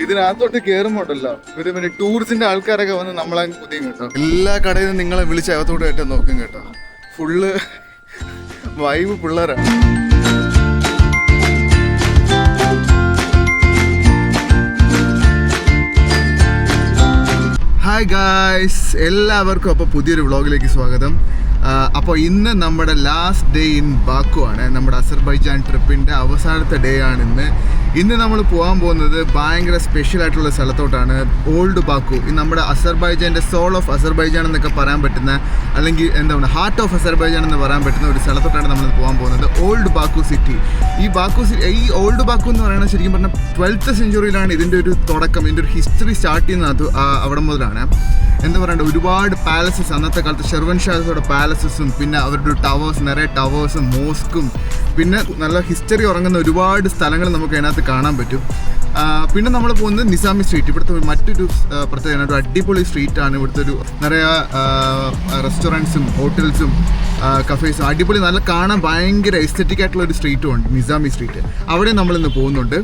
ഇതിനകത്തോട്ട് കയറുമ്പോണ്ടല്ലോ ഒരു പിന്നെ ടൂറിസ്റ്റിന്റെ ആൾക്കാരൊക്കെ വന്ന് നമ്മളെ പുതിയ കേട്ടോ. എല്ലാ കടയിൽ നിന്നും നിങ്ങളെ വിളിച്ച് അകത്തോട്ട് കയറ്റാൻ നോക്കും കേട്ടോ. ഫുള്ള് വൈബ് പിള്ളേരാണ്. ഹായ് ഗായ്സ്, എല്ലാവർക്കും അപ്പോൾ പുതിയൊരു വ്ളോഗിലേക്ക് സ്വാഗതം. അപ്പോൾ ഇന്ന് നമ്മുടെ ലാസ്റ്റ് ഡേ ഇൻ ബാക്കു ആണ്. നമ്മുടെ അസർബൈജാൻ ട്രിപ്പിൻ്റെ അവസാനത്തെ ഡേ ആണ് ഇന്ന് നമ്മൾ പോകാൻ പോകുന്നത് ഭയങ്കര സ്പെഷ്യൽ ആയിട്ടുള്ള സ്ഥലത്തോട്ടാണ്. Old Baku. നമ്മുടെ അസർബൈജാൻ്റെ സോൾ ഓഫ് അസർബൈജാൻ എന്നൊക്കെ പറയാൻ പറ്റുന്ന, അല്ലെങ്കിൽ എന്താ പറയുക, ഹാർട്ട് ഓഫ് അസർബൈജാൻ എന്ന് പറയാൻ പറ്റുന്ന ഒരു സ്ഥലത്തോട്ടാണ് നമ്മൾ പോകാൻ പോകുന്നത്. Old Baku city. ഈ ഓൾഡ് ബാക്കു എന്ന് പറയുന്നത് ശരിക്കും പറഞ്ഞാൽ 12th സെഞ്ച്വറിയിലാണ് ഇതിൻ്റെ ഒരു തുടക്കം, ഇതിൻ്റെ ഒരു ഹിസ്റ്ററി സ്റ്റാർട്ട് ചെയ്യുന്നത് അവിടെ മുതലാണ്. എന്താ പറയണ്ട, ഒരുപാട് പാലസസ് അന്നത്തെ കാലത്ത് ഷെർവൻ ഷാസോടെ പാലസസും പിന്നെ അവരുടെ ടവേഴ്സ്, നിറയെ ടവേഴ്സും മോസ്കും പിന്നെ നല്ല ഹിസ്റ്ററി ഉറങ്ങുന്ന ഒരുപാട് സ്ഥലങ്ങൾ നമുക്ക് അതിനകത്ത് കാണാൻ പറ്റും. പിന്നെ നമ്മൾ പോകുന്നത് നിസാമി സ്ട്രീറ്റ്. ഇവിടുത്തെ മറ്റൊരു പ്രത്യേകത, ഒരു അടിപൊളി സ്ട്രീറ്റാണ്. ഇവിടുത്തെ ഒരു നിറയെ റെസ്റ്റോറൻറ്റ്സും ഹോട്ടൽസും കഫേസും അടിപൊളി, നല്ല കാണാൻ ഭയങ്കര എസ്തെറ്റിക് ആയിട്ടുള്ള ഒരു സ്ട്രീറ്റും ഉണ്ട്, നിസാമി സ്ട്രീറ്റ്. അവിടെ നമ്മളിന്ന് പോകുന്നുണ്ട്.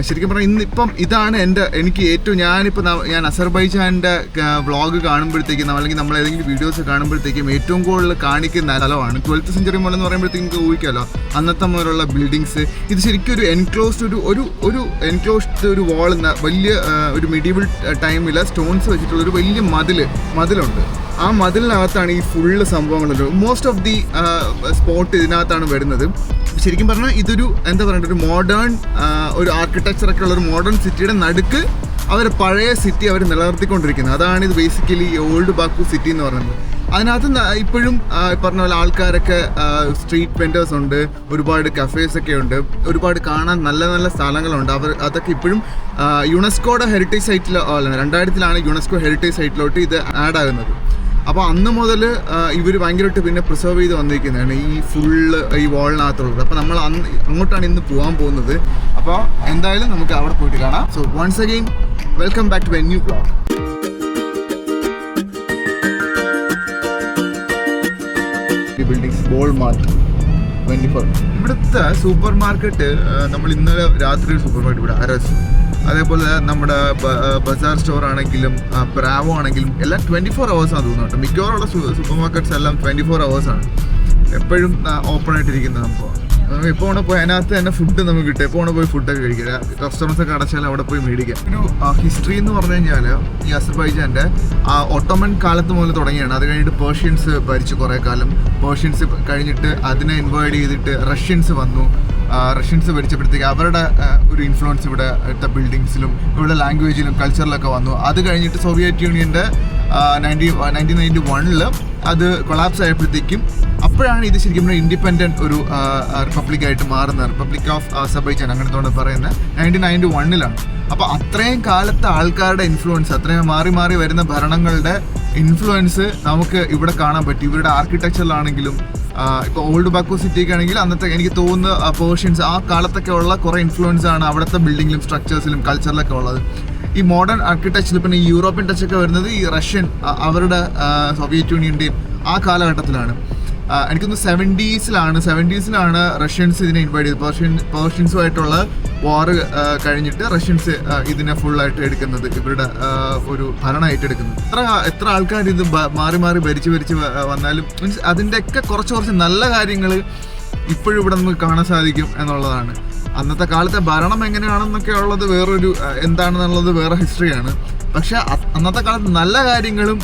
ശരിക്കും പറഞ്ഞാൽ ഇന്നിപ്പം ഇതാണ് എനിക്ക് ഏറ്റവും ഞാൻ അസർബൈജാൻ്റെ വ്ളോഗ് കാണുമ്പോഴത്തേക്കും അല്ലെങ്കിൽ നമ്മൾ ഏതെങ്കിലും വീഡിയോസ് കാണുമ്പോഴത്തേക്കും ഏറ്റവും കൂടുതൽ കാണിക്കുന്ന സ്ഥലമാണ്. 12th സെഞ്ച്വറി മുതൽ എന്ന് പറയുമ്പോഴത്തേക്കും നിങ്ങൾക്ക് ഊഹിക്കാമല്ലോ, അന്നത്തെ മുതലുള്ള ബിൽഡിങ്സ്. ഇത് ശരിക്കും ഒരു എൻക്ലോസ്ഡ് ഒരു വാൾ, വലിയ ഒരു മിഡീവൽ ടൈമിൽ സ്റ്റോൺസ് വെച്ചിട്ടുള്ള ഒരു വലിയ മതിലുണ്ട്. ആ മതിലിനകത്താണ് ഈ ഫുള്ള് സംഭവങ്ങളുണ്ട്. മോസ്റ്റ് ഓഫ് ദി സ്പോട്ട് ഇതിനകത്താണ് വരുന്നത്. ശരിക്കും പറഞ്ഞാൽ ഇതൊരു എന്താ പറയുക, ഒരു മോഡേൺ ഒരു ആർക്കിടെക്ചറൊക്കെ ഉള്ള ഒരു മോഡേൺ സിറ്റിയുടെ നടുക്ക് അവർ പഴയ സിറ്റി അവർ നിലനിർത്തിക്കൊണ്ടിരിക്കുന്നത്. അതാണ് ഇത് ബേസിക്കലി ഓൾഡ് ബാക്കു സിറ്റി എന്ന് പറയുന്നത്. അതിനകത്ത് ഇപ്പോഴും പറഞ്ഞ പോലെ ആൾക്കാരൊക്കെ, സ്ട്രീറ്റ് വെൻഡേഴ്സ് ഉണ്ട്, ഒരുപാട് കഫേസൊക്കെ ഉണ്ട്, ഒരുപാട് കാണാൻ നല്ല നല്ല സ്ഥലങ്ങളുണ്ട്. അതൊക്കെ ഇപ്പോഴും യുനെസ്കോയുടെ ഹെറിറ്റേജ് സൈറ്റിൽ 2000 യുനെസ്കോ ഹെറിറ്റേജ് സൈറ്റിലോട്ട് ഇത് ആഡ് ആകുന്നത്. അപ്പോൾ അന്ന് മുതൽ ഇവർ ഭയങ്കരമായിട്ട് പിന്നെ പ്രിസർവ് ചെയ്ത് വന്നിരിക്കുന്നതാണ് ഈ ഫുള്ള് ഈ വാളിനകത്തുള്ളത്. അപ്പോൾ നമ്മൾ അങ്ങോട്ടാണ് ഇന്ന് പോകാൻ പോകുന്നത്. അപ്പോൾ എന്തായാലും നമുക്ക് അവിടെ പോയിട്ട് കാണാം. So once again welcome back to a new vlog. Buildings Walmart 24. ഇവിടുത്തെ സൂപ്പർ മാർക്കറ്റ്, നമ്മൾ ഇന്നലെ രാത്രി സൂപ്പർ മാർക്കറ്റ് ഇവിടെ അരസ്, അതേപോലെ നമ്മുടെ ബസാർ സ്റ്റോർ ആണെങ്കിലും ബ്രാവോ ആണെങ്കിലും എല്ലാം 24 hours ആണ് തോന്നുന്നുണ്ട്. മിക്കവാറുള്ള സൂപ്പർ മാർക്കറ്റ്സ് എല്ലാം 24 hours ആണ്, എപ്പോഴും ഓപ്പൺ ആയിട്ടിരിക്കുന്ന സംഭവം. എപ്പോൾ വേണേൽ പോയി അതിനകത്ത് തന്നെ ഫുഡ് നമുക്ക് കിട്ടും. എപ്പോൾ വേണേൽ പോയി ഫുഡൊക്കെ കഴിക്കുക. റെസ്റ്റോറൻറ്റ്സൊക്കെ അടച്ചാൽ അവിടെ പോയി മേടിക്കാം. ഒരു ഹിസ്റ്ററി എന്ന് പറഞ്ഞു കഴിഞ്ഞാൽ ഈ അസർബൈജാൻ്റെ ഒട്ടോമൻ കാലത്ത് മുതൽ തുടങ്ങിയാണ്. അത് കഴിഞ്ഞിട്ട് പേർഷ്യൻസ് ഭരിച്ചു കുറേ കാലം. പേർഷ്യൻസ് കഴിഞ്ഞിട്ട് അതിനെ ഇൻവൈഡ് ചെയ്തിട്ട് റഷ്യൻസ് വന്നു. റഷ്യൻസ് ഭരിച്ചപ്പോഴത്തേക്ക് അവരുടെ ഒരു ഇൻഫ്ലുവൻസ് ഇവിടുത്തെ ബിൽഡിങ്സിലും ഇവിടെ ലാംഗ്വേജിലും കൾച്ചറിലൊക്കെ വന്നു. അത് കഴിഞ്ഞിട്ട് സോവിയറ്റ് യൂണിയൻ്റെ 1991 അത് കൊളാപ്സ് ആയപ്പോഴത്തേക്കും അപ്പോഴാണ് ഇത് ശരിക്കും ഇൻഡിപെൻഡൻറ്റ് ഒരു റിപ്പബ്ലിക്കായിട്ട് മാറുന്നത്. റിപ്പബ്ലിക് ഓഫ് അസർബൈജാൻ അങ്ങനത്തോടെ പറയുന്നത് 1991. അപ്പോൾ അത്രയും കാലത്തെ ആൾക്കാരുടെ ഇൻഫ്ലുവൻസ്, അത്രയും മാറി മാറി വരുന്ന ഭരണങ്ങളുടെ ഇൻഫ്ലുവൻസ് നമുക്ക് ഇവിടെ കാണാൻ പറ്റും. ഇവരുടെ ആർക്കിടെക്ചറിലാണെങ്കിലും ഇപ്പോൾ ഓൾഡ് ബാക്കു സിറ്റിക്ക് ആണെങ്കിൽ അന്നത്തെ എനിക്ക് തോന്നുന്ന പേർഷ്യൻസ് ആ കാലത്തൊക്കെ ഉള്ള കുറേ ഇൻഫ്ലുവൻസ് ആണ് അവിടുത്തെ ബിൽഡിങ്ങിലും സ്ട്രക്ചേഴ്സിലും കൾച്ചറിലൊക്കെ ഉള്ളത്. ഈ മോഡേൺ ആർക്കിടെക്ചറിൽ പിന്നെ ഈ യൂറോപ്യൻ ടച്ചൊക്കെ വരുന്നത് ഈ റഷ്യൻ, അവരുടെ സോവിയറ്റ് യൂണിയൻ്റെയും ആ കാലഘട്ടത്തിലാണ്. എനിക്കൊന്ന് 70s റഷ്യൻസ് ഇതിനെ ഇൻവൈഡ് ചെയ്ത് പേർഷ്യൻസുമായിട്ടുള്ള വാർ കഴിഞ്ഞിട്ട് റഷ്യൻസ് ഇതിനെ ഫുള്ളായിട്ട് എടുക്കുന്നത്, ഇവരുടെ ഒരു ഭരണം ഏറ്റെടുക്കുന്നത്. എത്ര ആൾക്കാർ ഇത് മാറി മാറി ഭരിച്ച് വന്നാലും മീൻസ് അതിൻ്റെയൊക്കെ കുറച്ച് നല്ല കാര്യങ്ങൾ ഇപ്പോഴും ഇവിടെ നമുക്ക് കാണാൻ സാധിക്കും എന്നുള്ളതാണ്. അന്നത്തെ കാലത്തെ ഭരണം എങ്ങനെയാണെന്നൊക്കെ ഉള്ളത് വേറൊരു എന്താണെന്നുള്ളത് വേറെ ഹിസ്റ്ററിയാണ്. പക്ഷെ അന്നത്തെ കാലത്ത് നല്ല കാര്യങ്ങളും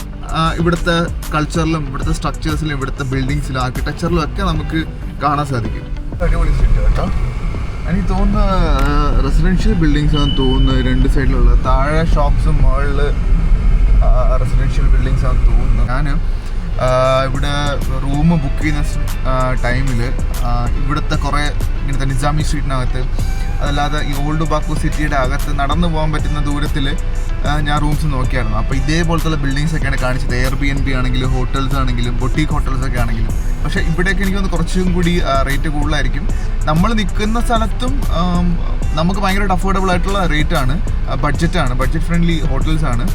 ഇവിടുത്തെ കൾച്ചറിലും ഇവിടുത്തെ സ്ട്രക്ചേഴ്സിലും ഇവിടുത്തെ ബിൽഡിങ്സിലും ആർക്കിടെക്ചറിലും ഒക്കെ നമുക്ക് കാണാൻ സാധിക്കും. അടിപൊളി സ്ട്രീറ്റ് കേട്ടോ. എനിക്ക് തോന്നുന്ന റെസിഡൻഷ്യൽ ബിൽഡിങ്സ് ആണെന്ന് തോന്നുന്നു രണ്ട് സൈഡിലുള്ള. താഴെ ഷോപ്സും മുകളിൽ റെസിഡൻഷ്യൽ ബിൽഡിങ്സ് ആണെന്ന് തോന്നുന്നു. ഞാൻ ഇവിടെ റൂം ബുക്ക് ചെയ്യുന്ന ടൈമിൽ ഇവിടുത്തെ കുറേ ഇങ്ങനത്തെ നിസാമി സ്ട്രീറ്റിനകത്ത്, അതല്ലാതെ ഈ ഓൾഡ് ബാക്കു സിറ്റിയുടെ അകത്ത് നടന്നു പോകാൻ പറ്റുന്ന ദൂരത്തിൽ ഞാൻ റൂംസ് നോക്കിയായിരുന്നു. അപ്പോൾ ഇതേപോലത്തുള്ള ബിൽഡിങ്സ് ഒക്കെയാണ് കാണിച്ചത്. Airbnb ആണെങ്കിലും ഹോട്ടൽസ് ആണെങ്കിലും ബൊട്ടീക്ക് ഹോട്ടൽസൊക്കെ ആണെങ്കിലും. പക്ഷേ ഇവിടെയൊക്കെ എനിക്കൊന്ന് കുറച്ചും കൂടി റേറ്റ് കൂടുതലായിരിക്കും. നമ്മൾ നിൽക്കുന്ന സ്ഥലത്തും നമുക്ക് ഭയങ്കരമായിട്ട് അഫോർഡബിൾ ആയിട്ടുള്ള റേറ്റാണ്, ബഡ്ജറ്റ് ഫ്രണ്ട്ലി ഹോട്ടൽസാണ്.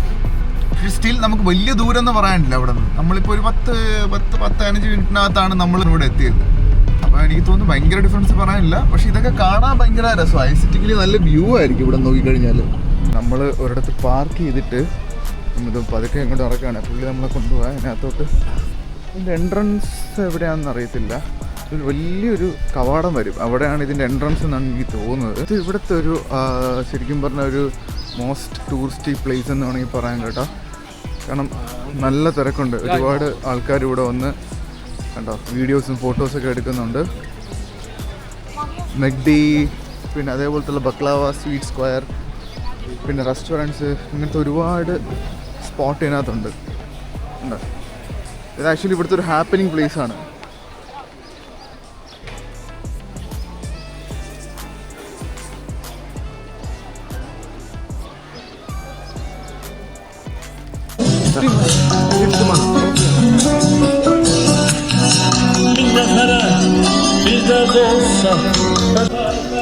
പക്ഷേ സ്റ്റിൽ നമുക്ക് വലിയ ദൂരം എന്ന് പറയാനില്ല. അവിടെ നിന്ന് നമ്മളിപ്പോൾ ഒരു 10-15 മിനിറ്റിനകത്താണ് നമ്മൾ ഇവിടെ എത്തിയത്. അപ്പോൾ എനിക്ക് തോന്നുന്നു ഭയങ്കര ഡിഫറൻസ് പറയാനില്ല. പക്ഷേ ഇതൊക്കെ കാണാൻ ഭയങ്കര രസമാണ്. ഐസറ്റിക്കലി നല്ല വ്യൂ ആയിരിക്കും ഇവിടെ നോക്കിക്കഴിഞ്ഞാൽ. നമ്മൾ ഒരിടത്ത് പാർക്ക് ചെയ്തിട്ട് ഇത് പതുക്കെ ഇങ്ങോട്ട് നടക്കുകയാണ്. പുള്ളി നമ്മളെ കൊണ്ടുപോകാൻ അതിനകത്തോട്ട്. ഇതിൻ്റെ എൻട്രൻസ് എവിടെയാണെന്ന് അറിയത്തില്ല. ഒരു വലിയൊരു കവാടം വരും, അവിടെയാണ് ഇതിൻ്റെ എൻട്രൻസ് എന്നാണ് എനിക്ക് തോന്നുന്നത്. ഇത് ഇവിടുത്തെ ഒരു ശരിക്കും പറഞ്ഞ ഒരു മോസ്റ്റ് ടൂറിസ്റ്റി പ്ലേസ് എന്ന് വേണമെങ്കിൽ പറയാൻ കേട്ടോ. കാരണം നല്ല തിരക്കുണ്ട്, ഒരുപാട് ആൾക്കാർ ഇവിടെ വന്ന് കണ്ടോ വീഡിയോസും ഫോട്ടോസൊക്കെ എടുക്കുന്നുണ്ട്. മെഗ്ഡി, പിന്നെ അതേപോലത്തുള്ള ബക്ലാവ, സ്വീറ്റ് സ്ക്വയർ, പിന്നെ റെസ്റ്റോറൻറ്റ്സ്, ഇങ്ങനത്തെ ഒരുപാട് സ്പോട്ട് ഇതിനകത്തുണ്ട്. ഉണ്ട്, ഇത് ആക്ച്വലി ഇവിടുത്തെ ഒരു ഹാപ്പനിങ് പ്ലേസ് ആണ്.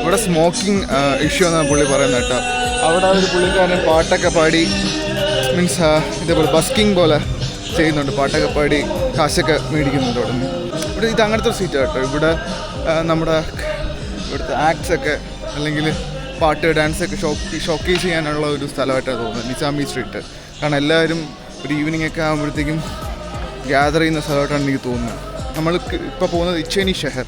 ഇവിടെ സ്മോക്കിംഗ് ഇഷ്യൂ എന്നാണ് പുള്ളി പറയുന്നത് കേട്ടോ. അവിടെ ഒരു പുള്ളിക്കാരൻ പാട്ടൊക്കെ പാടി, മീൻസ് ഇതേപോലെ ബസ്കിങ് പോലെ ചെയ്യുന്നുണ്ട്, പാട്ടൊക്കെ പാടി കാശൊക്കെ മേടിക്കുന്നുണ്ട് അവിടെ നിന്ന്. ഇവിടെ ഇത് അങ്ങനത്തെ ഒരു സീറ്റ് കേട്ടോ. ഇവിടെ നമ്മുടെ ഇവിടുത്തെ ആക്ട്സൊക്കെ അല്ലെങ്കിൽ പാട്ട് ഡാൻസൊക്കെ ഷോക്കേസ് ചെയ്യാനുള്ള ഒരു സ്ഥലമായിട്ടാണ് തോന്നുന്നത് നിസാമി സ്ട്രീറ്റ്. കാരണം എല്ലാവരും ഒരു ഈവനിങ് ഒക്കെ ആകുമ്പോഴത്തേക്കും ഗ്യാദർ ചെയ്യുന്ന സ്ഥലമായിട്ടാണ് എനിക്ക് തോന്നുന്നത്. നമ്മൾ ഇപ്പോൾ പോകുന്നത് ഇച്ഛേനി ഷെഹർ,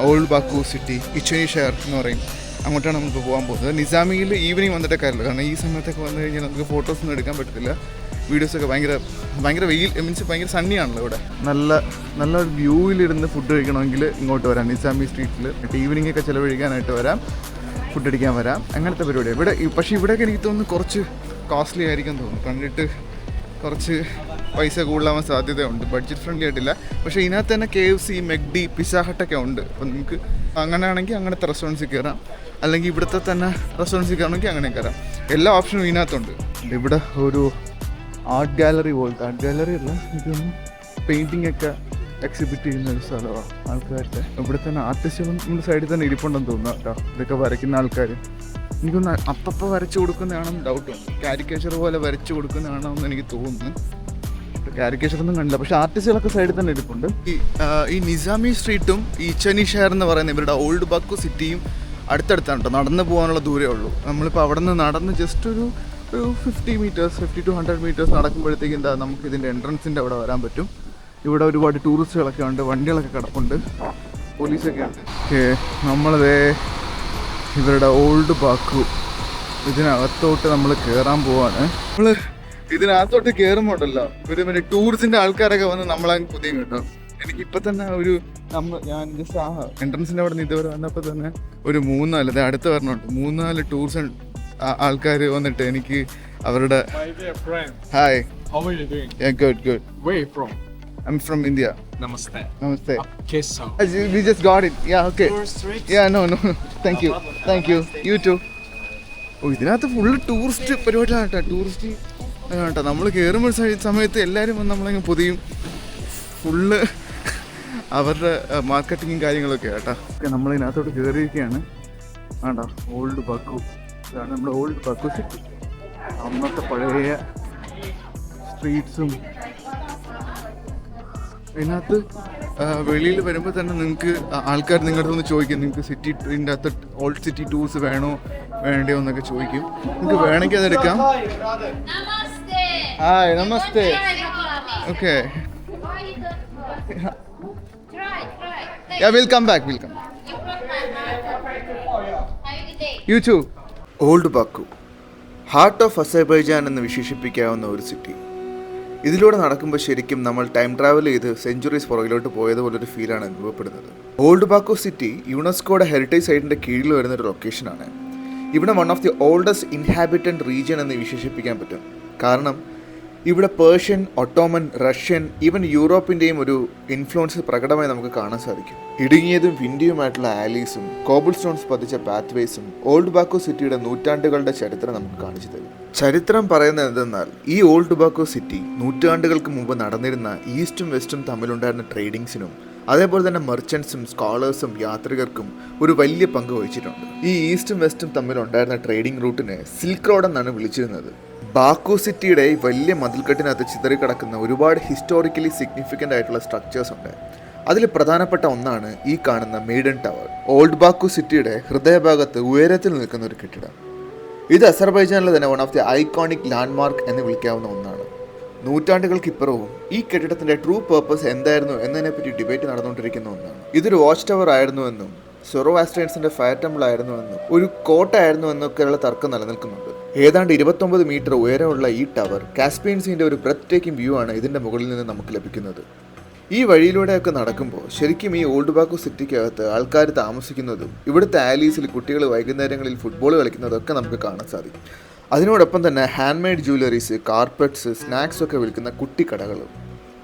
ഓൾഡ് ബാക്കു സിറ്റി, ഇച്ഛേനി ഷെഹർ എന്ന് പറയും. അങ്ങോട്ടാണ് നമുക്ക് പോകാൻ പോകുന്നത്. നിസാമിയിൽ ഈവനിങ് വന്നിട്ടേ കാര്യമില്ല, കാരണം ഈ സമയത്തൊക്കെ വന്നു കഴിഞ്ഞാൽ നമുക്ക് ഫോട്ടോസൊന്നും എടുക്കാൻ പറ്റത്തില്ല. വീഡിയോസൊക്കെ ഭയങ്കര വെയിൽ, മീൻസ് ഭയങ്കര സണ്ണിയാണല്ലോ ഇവിടെ. നല്ലൊരു വ്യൂവിലിരുന്ന് ഫുഡ് കഴിക്കണമെങ്കിൽ ഇങ്ങോട്ട് വരാം, നിസാമി സ്ട്രീറ്റിൽ. ഈവനിങ് ഒക്കെ ചിലവഴിക്കാനായിട്ട് വരാം, ഫുഡ് അടിക്കാൻ വരാം, അങ്ങനത്തെ പരിപാടിയാണ് ഇവിടെ. പക്ഷേ ഇവിടെയൊക്കെ എനിക്ക് തോന്നുന്നു കുറച്ച് കോസ്റ്റ്ലി ആയിരിക്കും തോന്നുന്നു. കണ്ടിട്ട് കുറച്ച് പൈസ കൂടുതലാവാൻ സാധ്യതയുണ്ട്, ബഡ്ജറ്റ് ഫ്രണ്ട്ലി ആയിട്ടില്ല. പക്ഷേ ഇതിനകത്ത് തന്നെ KFC, മെഗ്ഡി, പിസ്സ ഹട്ടൊക്കെ ഉണ്ട്. അപ്പോൾ നമുക്ക് അങ്ങനെയാണെങ്കിൽ അങ്ങനത്തെ റെസ്റ്റോറൻറ്റ്സിൽ കയറാം, അല്ലെങ്കിൽ ഇവിടുത്തെ തന്നെ റെസ്റ്റോറൻറ്റ്സിൽ കയറണമെങ്കിൽ അങ്ങനെ കയറാം. എല്ലാ ഓപ്ഷനും ഇതിനകത്തുണ്ട്. ഇവിടെ ഒരു ആർട്ട് ഗാലറി പോലത്തെ, ആർട്ട് ഗാലറി അല്ല, ഇതൊന്നും പെയിൻറ്റിംഗ് ഒക്കെ എക്സിബിറ്റ് ചെയ്യുന്ന ഒരു സ്ഥലമാണ് ആൾക്കാരുടെ. ഇവിടെ തന്നെ ആർട്ടിസ്റ്റുകളും നമ്മുടെ സൈഡിൽ തന്നെ ഇരിപ്പുണ്ടെന്ന് തോന്നുന്നു കേട്ടോ. ഇതൊക്കെ വരയ്ക്കുന്ന ആൾക്കാർ എനിക്കൊന്ന് അപ്പപ്പോൾ വരച്ചു കൊടുക്കുന്നതാണെന്ന് ഡൗട്ടുണ്ട്. കാരിക്കേച്ചർ പോലെ വരച്ചു കൊടുക്കുന്നതാണോ എന്ന് എനിക്ക് തോന്നുന്നു. കാരിക്കേച്ചറൊന്നും കണ്ടില്ല, പക്ഷേ ആർട്ടിസ്റ്റുകളൊക്കെ സൈഡിൽ തന്നെ ഇരിപ്പുണ്ട്. ഈ നിസാമി സ്ട്രീറ്റും ഈ ഇച്ഛേനി ഷെഹർ എന്ന് പറയുന്ന ഇവരുടെ ഓൾഡ് ബാക്കു സിറ്റിയും അടുത്തടുത്താണ് കേട്ടോ. നടന്നു പോകാനുള്ള ദൂരമേ ഉള്ളൂ. നമ്മളിപ്പോൾ അവിടെ നിന്ന് നടന്ന് ജസ്റ്റ് ഒരു 50 to 100 മീറ്റേഴ്സ് നടക്കുമ്പോഴത്തേക്കും എന്താ നമുക്ക് ഇതിൻ്റെ എൻട്രൻസിൻ്റെ അവിടെ വരാൻ പറ്റും. ഇവിടെ ഒരുപാട് ടൂറിസ്റ്റുകളൊക്കെ ഉണ്ട്, വണ്ടികളൊക്കെ കിടപ്പുണ്ട്, പോലീസൊക്കെ ഉണ്ട്. നമ്മളതേ ഇവരുടെ ഓൾഡ് ബാക്കു ഇതിനകത്തോട്ട് നമ്മൾ കയറാൻ പോവാണ്. നമ്മൾ ഇതിനകത്തോട്ട് കയറുമ്പോണ്ടല്ലോ ഒരു മറ്റേ ടൂറിസ്റ്റിൻ്റെ ആൾക്കാരൊക്കെ വന്ന് നമ്മളങ്ങ് പുതിയ കേട്ടോ. എനിക്കിപ്പോൾ തന്നെ ഞാൻ ജസ്റ്റ് എൻട്രൻസിൻ്റെ അവിടെ നിന്ന് ഇതുവരെ വന്നപ്പോൾ തന്നെ ഒരു 3-4 അടുത്ത് വരണുണ്ട്, 3-4 ടൂറിസ്റ്റ് ആൾക്കാർ വന്നിട്ട് എനിക്ക് അവരുടെ hi, how are you doing? Yeah, good. Where are you from? I'm from India. Namaste. Okay, so we just got it. Yeah, okay. Yeah, no. Thank you. You too. ഇതിനകത്ത് ഫുള്ള് ടൂറിസ്റ്റ് പരിപാടിയാണ് കേട്ടോ. Tourist കേട്ടോ. നമ്മൾ കയറുമ്പോൾ സമയത്ത് എല്ലാവരും വന്ന് നമ്മളങ്ങ് പൊതിയും. ഫുള്ള് അവരുടെ മാർക്കറ്റിങ്ങും കാര്യങ്ങളൊക്കെ കേട്ടോ. നമ്മളിതിനകത്തോട്ട് കയറിയിരിക്കുകയാണ്. ആണ്ടോ ഓൾഡ് ബാക്കു, ഇതാണ് നമ്മുടെ ഓൾഡ് ബാക്കു സിറ്റി. അന്നത്തെ പഴയ സ്ട്രീറ്റ്സും ഇതിനകത്ത് വെളിയിൽ വരുമ്പോൾ തന്നെ നിങ്ങൾക്ക് ആൾക്കാർ നിങ്ങളുടെ അടുത്ത് ചോദിക്കും, നിങ്ങൾക്ക് സിറ്റിൻ്റെ അകത്ത് ഓൾഡ് സിറ്റി ടൂർസ് വേണ്ടയോ എന്നൊക്കെ ചോദിക്കും. നിങ്ങൾക്ക് വേണമെങ്കിൽ അതെടുക്കാം. ഹായ്, നമസ്തേ. Okay, we'll come back. You too. Old Baku, heart of Azerbaijan എന്ന് വിശേഷിപ്പിക്കാവുന്ന ഒരു സിറ്റി. ഇതിലൂടെ നടക്കുമ്പോൾ ശരിക്കും നമ്മൾ ടൈം ട്രാവൽ ചെയ്ത് സെഞ്ചുറീസ് പുറകിലോട്ട് പോയതുപോലൊരു ഫീലാണ് അനുഭവപ്പെടുന്നത്. ഓൾഡ് ബാക്കു സിറ്റി യുനെസ്കോയുടെ ഹെറിറ്റേജ് സൈറ്റിൻ്റെ കീഴിൽ വരുന്നൊരു ലൊക്കേഷനാണ്. ഇവിടെ one of the oldest inhabitant region എന്ന് വിശേഷിപ്പിക്കാൻ പറ്റും. കാരണം ഇവിടെ പേർഷ്യൻ, ഒട്ടോമൻ, റഷ്യൻ, ഈവൻ യൂറോപ്പിൻ്റെയും ഒരു ഇൻഫ്ലുവൻസ് പ്രകടമായി നമുക്ക് കാണാൻ സാധിക്കും. ഇടുങ്ങിയതും വിൻഡിയുമായിട്ടുള്ള ആലീസും കോബിൾ സ്റ്റോൺസ് പതിച്ച പാത്വേസും ഓൾഡ് ബാക്കു സിറ്റിയുടെ നൂറ്റാണ്ടുകളുടെ ചരിത്രം നമുക്ക് കാണിച്ചു തരും. ചരിത്രം പറയുന്നത് എന്തെന്നാൽ ഈ ഓൾഡ് ബാക്കു സിറ്റി നൂറ്റാണ്ടുകൾക്ക് മുമ്പ് നടന്നിരുന്ന ഈസ്റ്റും വെസ്റ്റും തമ്മിലുണ്ടായിരുന്ന ട്രേഡിങ്സിനും അതേപോലെ തന്നെ മെർച്ചൻസും സ്കോളേഴ്സും യാത്രികർക്കും ഒരു വലിയ പങ്ക് വഹിച്ചിട്ടുണ്ട്. ഈ ഈസ്റ്റും വെസ്റ്റും തമ്മിലുണ്ടായിരുന്ന ട്രേഡിംഗ് റൂട്ടിനെ സിൽക്ക് റോഡ് എന്നാണ് വിളിച്ചിരുന്നത്. ബാക്കു സിറ്റിയുടെ വലിയ മതിൽക്കെട്ടിനകത്ത് ചിതറിക്കിടക്കുന്ന ഒരുപാട് ഹിസ്റ്റോറിക്കലി സിഗ്നിഫിക്കൻ്റ് ആയിട്ടുള്ള സ്ട്രക്ചേഴ്സ് ഉണ്ട്. അതിൽ പ്രധാനപ്പെട്ട ഒന്നാണ് ഈ കാണുന്ന മെയ്ഡൻ ടവർ. ഓൾഡ് ബാക്കു സിറ്റിയുടെ ഹൃദയഭാഗത്ത് ഉയരത്തിൽ നിൽക്കുന്ന ഒരു കെട്ടിടം. ഇത് അസർബൈജാനിലെ തന്നെ one of the iconic landmark എന്ന് വിളിക്കാവുന്ന ഒന്നാണ്. നൂറ്റാണ്ടുകൾക്കിപ്പുറവും ഈ കെട്ടിടത്തിൻ്റെ ട്രൂ പേർപ്പസ് എന്തായിരുന്നു എന്നതിനെപ്പറ്റി ഡിബേറ്റ് നടന്നുകൊണ്ടിരിക്കുന്ന ഒന്നാണ്. ഇതൊരു വാച്ച് ടവർ ആയിരുന്നുവെന്നും സൊറോവാസ്ട്രിയൻസിൻ്റെ ഫയർ ടെമ്പിൾ ആയിരുന്നുവെന്നും ഒരു കോട്ടയായിരുന്നു എന്നൊക്കെയുള്ള തർക്കം നിലനിൽക്കുന്നുണ്ട്. ഏതാണ്ട് 29 മീറ്റർ ഉയരമുള്ള ഈ ടവർ കാസ്പിയൻ സീൻ്റെ ഒരു ബ്രെത്ത് ടേക്കിംഗ് വ്യൂ ആണ് ഇതിൻ്റെ മുകളിൽ നിന്ന് നമുക്ക് ലഭിക്കുന്നത്. ഈ വഴിയിലൂടെയൊക്കെ നടക്കുമ്പോൾ ശരിക്കും ഈ ഓൾഡ് ബാക്കു സിറ്റിക്കകത്ത് ആൾക്കാർ താമസിക്കുന്നതും ഇവിടുത്തെ ആലീസിൽ കുട്ടികൾ വൈകുന്നേരങ്ങളിൽ ഫുട്ബോൾ കളിക്കുന്നതൊക്കെ നമുക്ക് കാണാൻ സാധിക്കും. അതിനോടൊപ്പം തന്നെ hand made jewelleries, carpets, snacks ഒക്കെ വിൽക്കുന്ന കുട്ടിക്കടകളും.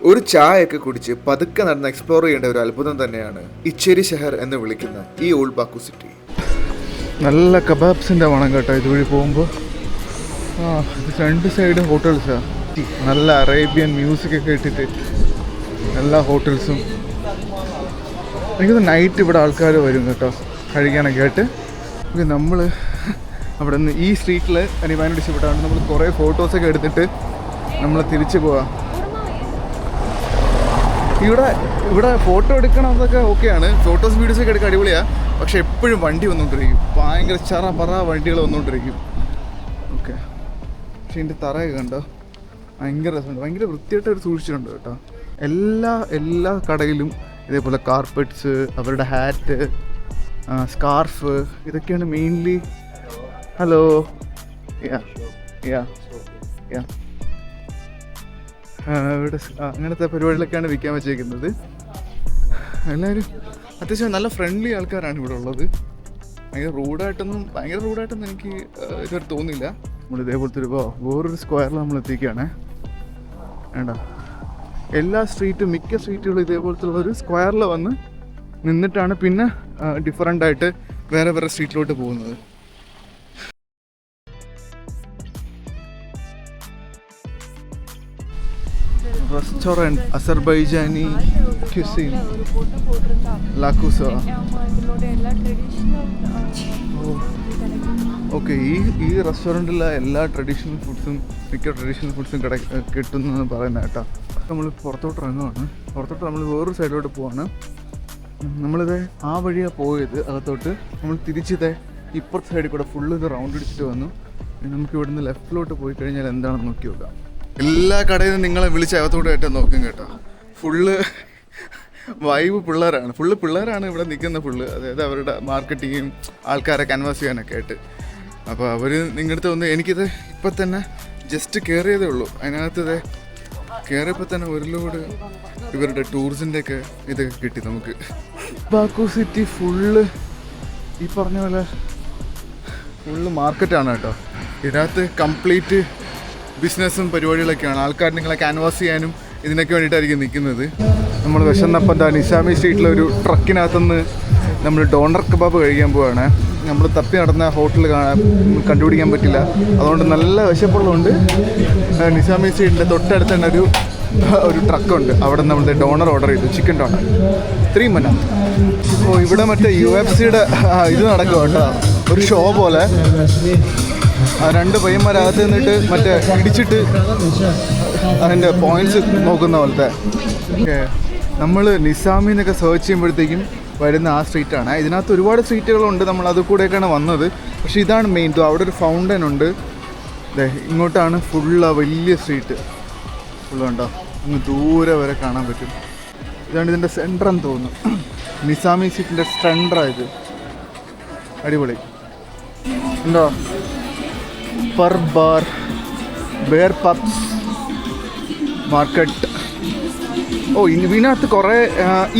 ഒരു ചായയൊക്കെ കുടിച്ച് പതുക്കെ നടന്ന് എക്സ്പ്ലോർ ചെയ്യേണ്ട ഒരു അത്ഭുതം തന്നെയാണ് ഇച്ചേരി ഷെഹർ എന്ന് വിളിക്കുന്ന ഈ ഓൾഡ് ബാക്കു സിറ്റി. നല്ല കബാബ്സിൻ്റെ മണം കേട്ടോ ഇതുവഴി പോകുമ്പോൾ. രണ്ട് സൈഡ് ഹോട്ടൽസാണ്. നല്ല അറേബ്യൻ മ്യൂസിക് ഒക്കെ ഇട്ടിട്ട് എല്ലാ ഹോട്ടൽസും. എനിക്കൊന്ന് നൈറ്റ് ഇവിടെ ആൾക്കാർ വരും കേട്ടോ കഴിക്കാനൊക്കെ ആയിട്ട്. നമ്മൾ അവിടെ നിന്ന് ഈ സ്ട്രീറ്റിൽ എനിക്ക് ഭയങ്കര ഇഷ്ടപ്പെട്ടാണ്. നമ്മൾ കുറേ ഫോട്ടോസൊക്കെ എടുത്തിട്ട് നമ്മൾ തിരിച്ചു പോവാം. ഇവിടെ ഫോട്ടോ എടുക്കണതൊക്കെ ഓക്കെയാണ്, ഫോട്ടോസ് വീഡിയോസൊക്കെ എടുക്കാൻ അടിപൊളിയാണ്. പക്ഷെ എപ്പോഴും വണ്ടി വന്നുകൊണ്ടിരിക്കും, ഭയങ്കര ചറ പറ വണ്ടികൾ വന്നുകൊണ്ടിരിക്കും. ഓക്കെ, പക്ഷെ ഇതിൻ്റെ തറയൊക്കെ കണ്ടോ ഭയങ്കര രസമുണ്ട്, ഭയങ്കര വൃത്തിയായിട്ട് അവർ സൂക്ഷിച്ചിട്ടുണ്ട് കേട്ടോ. എല്ലാ കടയിലും ഇതേപോലെ കാർപ്പറ്റ്സ്, അവരുടെ ഹാറ്റ്, സ്കാർഫ്, ഇതൊക്കെയാണ് മെയിൻലി. ഹലോ, ഇവിടെ അങ്ങനത്തെ പരിപാടികളൊക്കെയാണ് വിൽക്കാൻ വെച്ചേക്കുന്നത്. എല്ലാവരും അത്യാവശ്യം നല്ല ഫ്രണ്ട്ലി ആൾക്കാരാണ് ഇവിടെ ഉള്ളത്. ഭയങ്കര റൂഡായിട്ടൊന്നും എനിക്ക് ഇതുവരെ തോന്നില്ല. നമ്മൾ ഇതേപോലത്തെ വേറൊരു സ്ക്വയറിൽ നമ്മൾ എത്തിക്കുകയാണ്. വേണ്ട മിക്ക സ്ട്രീറ്റുകളും ഇതേപോലത്തെ ഒരു സ്ക്വയറിൽ വന്ന് നിന്നിട്ടാണ് പിന്നെ ഡിഫറൻ്റായിട്ട് വേറെ സ്ട്രീറ്റിലോട്ട് പോകുന്നത്. റെസ്റ്റോറൻറ്റ് അസർബൈജാനി ക്യുസീൻ ലാക്കൂസ. ഓക്കെ, ഈ റെസ്റ്റോറൻറ്റിലെ എല്ലാ ട്രഡീഷണൽ ഫുഡ്സും കിട്ടുന്നെന്ന് പറയുന്നത് കേട്ടോ. നമ്മൾ പുറത്തോട്ട് ഇറങ്ങുവാണ്. നമ്മൾ വേറൊരു സൈഡിലോട്ട് പോവാണ്. നമ്മളിത് ആ വഴിയാണ് പോയത് അകത്തോട്ട്. നമ്മൾ തിരിച്ചിത് ഇപ്പുറത്തെ സൈഡിൽ കൂടെ ഫുള്ള് ഇത് റൗണ്ട് അടിച്ചിട്ട് വന്നു. നമുക്ക് ഇവിടുന്ന് ലെഫ്റ്റിലോട്ട് പോയി കഴിഞ്ഞാൽ എന്താണെന്ന് നോക്കി നോക്കാം. എല്ലാ കടയിലും നിങ്ങളെ വിളിച്ച് അകത്തോട്ട് കയറ്റാൻ നോക്കും കേട്ടോ. ഫുള്ള് വൈബ് പിള്ളേരാണ് ഇവിടെ നിൽക്കുന്ന അതായത് അവരുടെ മാർക്കറ്റിങ്ങും ആൾക്കാരെ കൻവാസ് ചെയ്യാനൊക്കെ ആയിട്ട്. അപ്പോൾ അവർ നിങ്ങളുടെ അടുത്ത് വന്ന് എനിക്കിത് ഇപ്പം തന്നെ ജസ്റ്റ് കയറിയതേ ഉള്ളൂ. അതിനകത്ത് കയറിയപ്പോൾ തന്നെ ഒരു ലോഡ് ഇവരുടെ ടൂറിസ്റ്റിൻ്റെയൊക്കെ ഇതൊക്കെ കിട്ടി നമുക്ക്. ബാക്കു സിറ്റി ഫുള്ള് ഈ പറഞ്ഞ പോലെ ഫുള്ള് മാർക്കറ്റാണ് കേട്ടോ. ഇതിനകത്ത് കംപ്ലീറ്റ് ബിസിനസ്സും പരിപാടികളൊക്കെയാണ്. ആൾക്കാർ നിങ്ങളെ ക്യാൻവാസ് ചെയ്യാനും ഇതിനൊക്കെ വേണ്ടിയിട്ടായിരിക്കും നിൽക്കുന്നത്. നമ്മൾ വിശന്നപ്പം നിസാമി സ്ട്രീറ്റിലൊരു ട്രക്കിനകത്തുനിന്ന് നമ്മൾ ഡോണർ കബാബ് കഴിക്കാൻ പോവുകയാണ്. നമ്മൾ തപ്പി നടന്ന ഹോട്ടൽ കണ്ടുപിടിക്കാൻ പറ്റില്ല. അതുകൊണ്ട് നല്ല വിശപ്പുള്ളതുകൊണ്ട് നിസാമി സ്ട്രീറ്റിൻ്റെ തൊട്ടടുത്ത് തന്നെ ഒരു ട്രക്കുണ്ട്. അവിടെ നമ്മൾ ഡോണർ ഓർഡർ ചെയ്തു, ചിക്കൻ ഡോണർ 3 മന. ഇവിടെ മറ്റേ UFC-യുടെ ഇത് നടക്കും കേട്ടോ, ഒരു ഷോ പോലെ. രണ്ട് പയ്യന്മാരകത്ത് നിന്നിട്ട് മറ്റേ ഇടിച്ചിട്ട് അതിൻ്റെ പോയിന്റ്സ് നോക്കുന്ന പോലത്തെ. നമ്മൾ നിസാമിന്നൊക്കെ സെർച്ച് ചെയ്യുമ്പോഴത്തേക്കും വരുന്ന ആ സ്ട്രീറ്റാണ്. ഇതിനകത്ത് ഒരുപാട് സ്ട്രീറ്റുകളുണ്ട്, നമ്മൾ അത് കൂടെയൊക്കെയാണ് വന്നത്. പക്ഷേ ഇതാണ് മെയിൻ. അവിടെ ഒരു ഫൗണ്ടൻ ഉണ്ട്. ഇങ്ങോട്ടാണ് ഫുള്ള് വലിയ സ്ട്രീറ്റ് ഫുള്ളുണ്ടോ, അങ്ങ് ദൂരെ വരെ കാണാൻ പറ്റും. ഇതാണ് ഇതിൻ്റെ സെൻറ്ററെന്ന് തോന്നുന്നു. നിസാമി സ്ട്രീറ്റിൻ്റെ സെൻറ്ററായത്. അടിപൊളി ഉണ്ടോ. ഫർ ബാർ, ബെയർ പബ്സ്, മാർക്കറ്റ്. ഇതിനകത്ത് കുറേ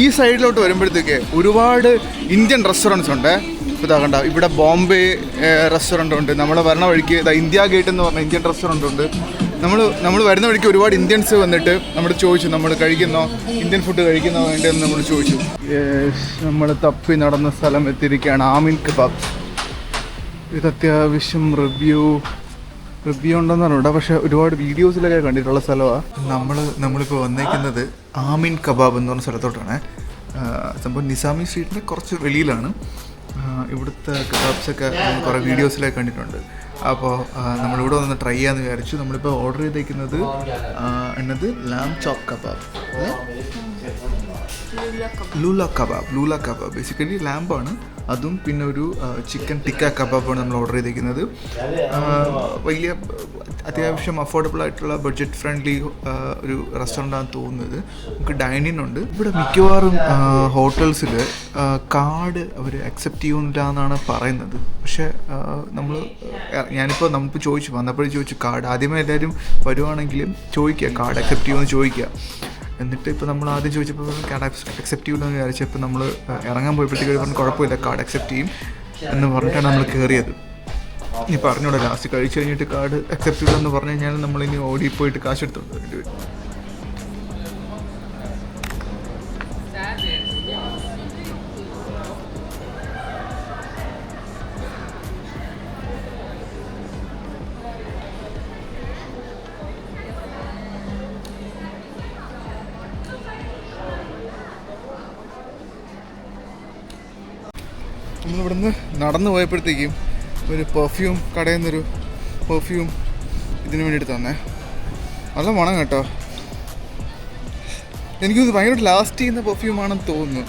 ഈ സൈഡിലോട്ട് വരുമ്പോഴത്തേക്ക് ഒരുപാട് ഇന്ത്യൻ റെസ്റ്റോറൻറ്റ്സ് ഉണ്ട്. ഇപ്പോൾ ഇതാ കണ്ട, ഇവിടെ ബോംബെ റെസ്റ്റോറൻ്റ് ഉണ്ട്. നമ്മൾ വരണ വഴിക്ക് ഇന്ത്യ ഗേറ്റ് എന്ന് പറഞ്ഞ ഇന്ത്യൻ റെസ്റ്റോറൻ്റ് ഉണ്ട്. നമ്മൾ വരുന്ന വഴിക്ക് ഒരുപാട് ഇന്ത്യൻസ് വന്നിട്ട് നമ്മൾ ചോദിച്ചു, നമ്മൾ കഴിക്കുന്നോ, ഇന്ത്യൻ ഫുഡ് കഴിക്കുന്നോ വേണ്ടതെന്ന് നമ്മൾ ചോദിച്ചു. നമ്മൾ തപ്പി നടന്ന സ്ഥലം എത്തിയിരിക്കുകയാണ്, ആമിൻ കബാബ്. ഇത് അത്യാവശ്യം റിവ്യൂ ഉണ്ടെന്നാണ് ഇവിടെ, പക്ഷേ ഒരുപാട് വീഡിയോസിലൊക്കെ കണ്ടിട്ടുള്ള സ്ഥലമാണ്. നമ്മളിപ്പോൾ വന്നേക്കുന്നത് ആമിൻ കബാബ് എന്ന് പറഞ്ഞ സ്ഥലത്തോട്ടാണ്. സംഭവം നിസാമി സ്ട്രീറ്റിൻ്റെ കുറച്ച് വെളിയിലാണ്. ഇവിടുത്തെ കബാബ്സൊക്കെ കുറേ വീഡിയോസിലൊക്കെ കണ്ടിട്ടുണ്ട്. അപ്പോൾ നമ്മളിവിടെ വന്ന് ട്രൈ ചെയ്യാമെന്ന് വിചാരിച്ചു. നമ്മളിപ്പോൾ ഓർഡർ ചെയ്തേക്കുന്നത് എന്നത് ലാം ചോപ്പ് കബാബ്, ലൂല കബാബ്. ബേസിക്കലി ലാമ്പാണ്, അതും പിന്നെ ഒരു ചിക്കൻ ടിക്ക കബാബാണ് നമ്മൾ ഓർഡർ ചെയ്തിരിക്കുന്നത്. വലിയ അത്യാവശ്യം അഫോർഡബിൾ ആയിട്ടുള്ള ബഡ്ജറ്റ് ഫ്രണ്ട്ലി ഒരു റെസ്റ്റോറൻ്റാണ് തോന്നുന്നത്. നമുക്ക് ഡൈനിങ് ഉണ്ട്. ഇവിടെ മിക്കവാറും ഹോട്ടൽസിൽ കാർഡ് അവർ അക്സെപ്റ്റ് ചെയ്യുന്നില്ല എന്നാണ് പറയുന്നത്. പക്ഷേ നമ്മളിപ്പോൾ ചോദിച്ചു വന്നപ്പോഴും ചോദിച്ചു കാർഡ് ആദ്യമേ എല്ലാവരും വരുവാണെങ്കിലും ചോദിക്കുക കാർഡ് അക്സെപ്റ്റ് ചെയ്യുമെന്ന് ചോദിക്കുക. എന്നിട്ട് ഇപ്പോൾ നമ്മൾ ആദ്യം ചോദിച്ചപ്പോൾ കാർഡ് അക്സെപ്റ്റ് ചെയ്യുമെന്ന് വിചാരിച്ചപ്പോൾ നമ്മൾ ഇറങ്ങാൻ പോയപ്പോഴത്തേക്ക് പറഞ്ഞ് കുഴപ്പമില്ല കാർഡ് അക്സെപ്റ്റ് ചെയ്യും എന്ന് പറഞ്ഞിട്ടാണ് നമ്മൾ കയറിയത്. ഇനി പറഞ്ഞോളൂ ലാസ്റ്റ് കഴിച്ച് കഴിഞ്ഞിട്ട് കാർഡ് അക്സെപ്റ്റ് ചെയ്തെന്ന് പറഞ്ഞു കഴിഞ്ഞാൽ നമ്മളിനി ഓടിപ്പോയിട്ട് കാശ് എടുത്തോണ്ട് വരേണ്ടി വരും. നമ്മളിവിടുന്ന് നടന്നു പോയപ്പോഴത്തേക്കും ഒരു പെർഫ്യൂം കടയിൽ നിന്നൊരു പെർഫ്യൂം ഇതിന് വേണ്ടിയിട്ട് തന്നെ നല്ല മണം കേട്ടോ. എനിക്കൊന്ന് ഭയങ്കര ലാസ്റ്റ് ചെയ്യുന്ന പെർഫ്യൂമാണെന്ന് തോന്നുന്നു.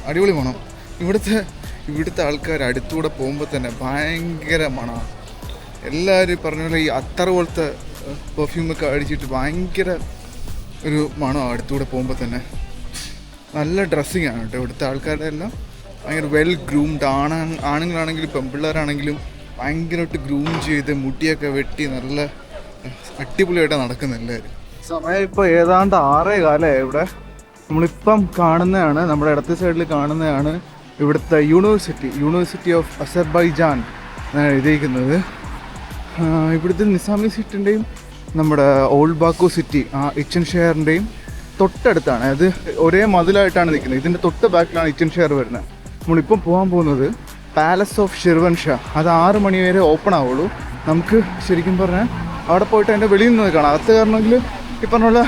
അടിപൊളി മണം. ഇവിടുത്തെ ആൾക്കാർ അടുത്തൂടെ പോകുമ്പോൾ തന്നെ ഭയങ്കര മണമാണ്. എല്ലാവരും പറഞ്ഞ പോലെ ഈ അത്തറ പോലത്തെ പെർഫ്യൂമൊക്കെ അടിച്ചിട്ട് ഭയങ്കര ഒരു മണമാണ് അടുത്തൂടെ പോകുമ്പോൾ തന്നെ. നല്ല ഡ്രസ്സിങ് ആണ് കേട്ടോ ഇവിടുത്തെ ആൾക്കാരുടെ എല്ലാം. ഭയങ്കര വെൽ ഗ്രൂംഡ് ആണുങ്ങളാണെങ്കിലും പെൺപിള്ളേരാണെങ്കിലും ഭയങ്കരമായിട്ട് ഗ്രൂം ചെയ്ത് മുടിയൊക്കെ വെട്ടി നല്ല അടിപൊളിയായിട്ടാണ് നടക്കുന്നത് എല്ലാവരും. സമയം ഇപ്പോൾ ഏതാണ്ട് 6:15 ഇവിടെ. നമ്മളിപ്പം കാണുന്നതാണ്, നമ്മുടെ ഇടത്തെ സൈഡിൽ കാണുന്നതാണ് ഇവിടുത്തെ യൂണിവേഴ്സിറ്റി ഓഫ് അസർബൈജാൻ എന്നാണ് എഴുതിയിരിക്കുന്നത്. ഇവിടുത്തെ നിസാമി സിറ്റിൻ്റെയും നമ്മുടെ ഓൾഡ് ബാക്കു സിറ്റി ഇച്ചൻ ഷെയറിൻ്റെയും തൊട്ടടുത്താണ്. അത് ഒരേ മതിലായിട്ടാണ് നിൽക്കുന്നത്. ഇതിൻ്റെ തൊട്ട് ബാക്കിലാണ് ഇച്ചൻ ഷെയർ വരുന്നത്. നമ്മളിപ്പം പോകാൻ പോകുന്നത് പാലസ് ഓഫ് ഷിർവൻ ഷാ. അത് 6 മണി വരെ ഓപ്പൺ ആവുള്ളൂ. നമുക്ക് ശരിക്കും പറഞ്ഞാൽ അവിടെ പോയിട്ട് അതിൻ്റെ വെളിയിൽ നിന്ന് കാണാം. അകത്ത് കയറണമെങ്കിൽ ഈ പറഞ്ഞ പോലെ